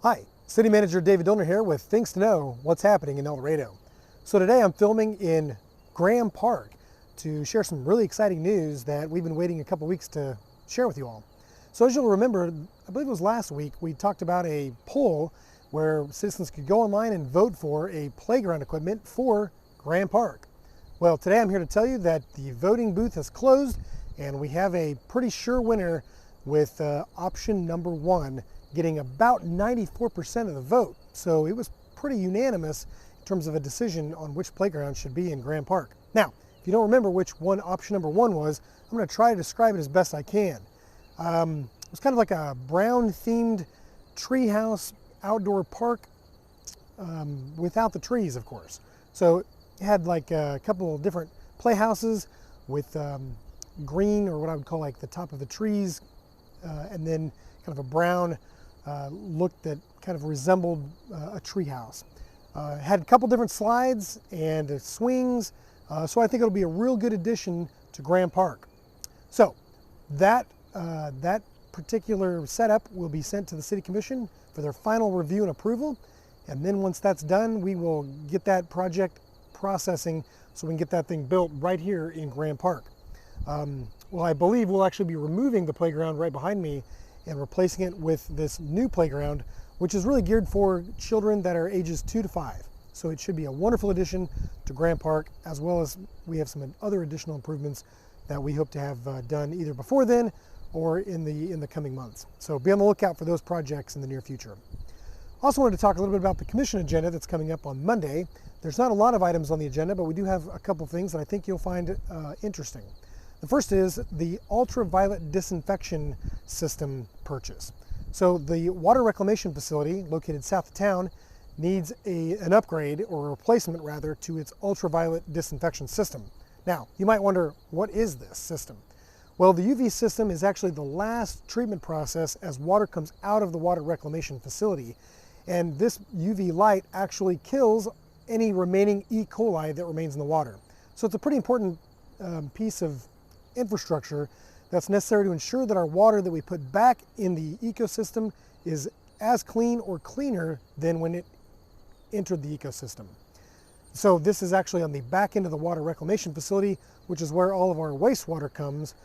Hi, City Manager David Dillner here with things to know, what's happening in El Dorado. So today I'm filming in Graham Park to share some really exciting news that we've been waiting a couple weeks to share with you all. So as you'll remember, I believe it was last week, we talked about a poll where citizens could go online and vote for a playground equipment for Graham Park. Well, today I'm here to tell you that the voting booth has closed and we have a pretty sure winner with option number 1 getting about 94% of the vote. So it was pretty unanimous in terms of a decision on which playground should be in Graham Park. Now, if you don't remember which one option number 1 was, I'm going to try to describe it as best I can. It was kind of like a brown themed treehouse outdoor park without the trees, of course. So it had like a couple of different playhouses with green, or what I would call like the top of the trees, and then kind of a brown look that kind of resembled a treehouse. Had a couple different slides and swings, so I think it'll be a real good addition to Graham Park. So that particular setup will be sent to the City Commission for their final review and approval, and then once that's done, we will get that project processing so we can get that thing built right here in Graham Park. Well, I believe we'll actually be removing the playground right behind me and replacing it with this new playground, which is really geared for children that are ages 2 to 5. So it should be a wonderful addition to Graham Park, as well as we have some other additional improvements that we hope to have done either before then or in the coming months. So be on the lookout for those projects in the near future. Also wanted to talk a little bit about the commission agenda that's coming up on Monday. There's not a lot of items on the agenda, but we do have a couple of things that I think you'll find interesting. The first is the ultraviolet disinfection system purchase. So the water reclamation facility located south of town needs an upgrade, or a replacement rather, to its ultraviolet disinfection system. Now, you might wonder, what is this system? Well, the UV system is actually the last treatment process as water comes out of the water reclamation facility. And this UV light actually kills any remaining E. coli that remains in the water. So it's a pretty important piece of infrastructure that's necessary to ensure that our water that we put back in the ecosystem is as clean or cleaner than when it entered the ecosystem. So this is actually on the back end of the water reclamation facility, which is where all of our wastewater comes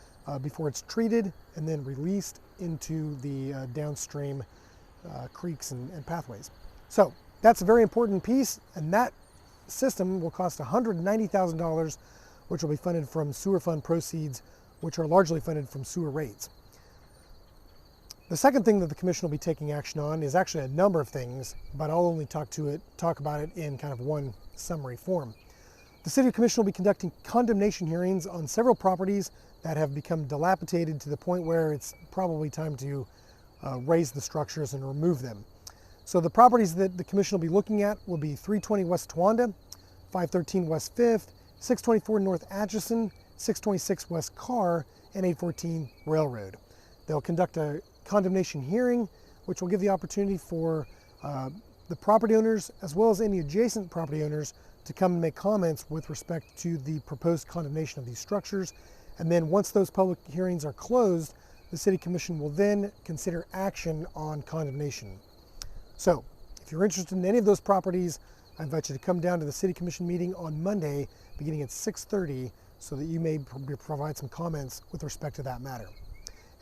before it's treated and then released into the downstream creeks and pathways. So that's a very important piece, and that system will cost $190,000, which will be funded from sewer fund proceeds, which are largely funded from sewer rates. The second thing that the commission will be taking action on is actually a number of things, but I'll only talk about it in kind of one summary form. The City Commission will be conducting condemnation hearings on several properties that have become dilapidated to the point where it's probably time to raise the structures and remove them. So the properties that the commission will be looking at will be 320 West Towanda, 513 West 5th, 624 North Atchison, 626 West Carr, and 814 Railroad. They'll conduct a condemnation hearing, which will give the opportunity for the property owners, as well as any adjacent property owners, to come and make comments with respect to the proposed condemnation of these structures. And then once those public hearings are closed, the City Commission will then consider action on condemnation. So if you're interested in any of those properties, I invite you to come down to the City Commission meeting on Monday, beginning at 6:30, so that you may provide some comments with respect to that matter.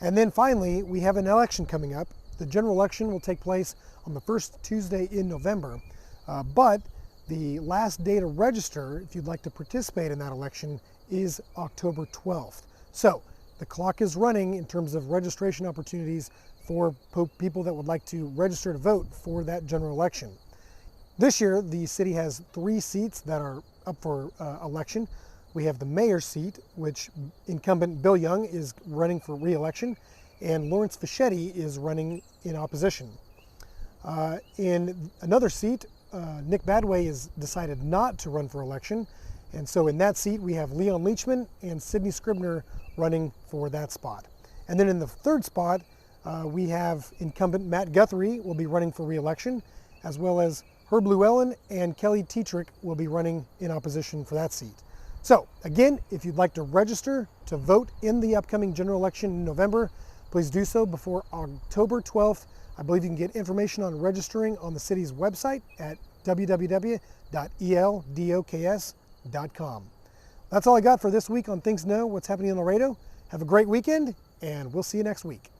And then finally, we have an election coming up. The general election will take place on the first Tuesday in November, but the last day to register, if you'd like to participate in that election, is October 12th. So the clock is running in terms of registration opportunities for people that would like to register to vote for that general election. This year, the city has 3 seats that are up for election. We have the mayor's seat, which incumbent Bill Young is running for re-election, and Lawrence Fischetti is running in opposition. In another seat, Nick Badway has decided not to run for election, and so in that seat we have Leon Leachman and Sidney Scribner running for that spot. And then in the third spot, we have incumbent Matt Guthrie will be running for re-election, as well as Herb Llewellyn and Kelly Tetrick will be running in opposition for that seat. So again, if you'd like to register to vote in the upcoming general election in November, please do so before October 12th. I believe you can get information on registering on the city's website at www.eldoks.com. That's all I got for this week on Things to Know, What's Happening in Laredo. Have a great weekend, and we'll see you next week.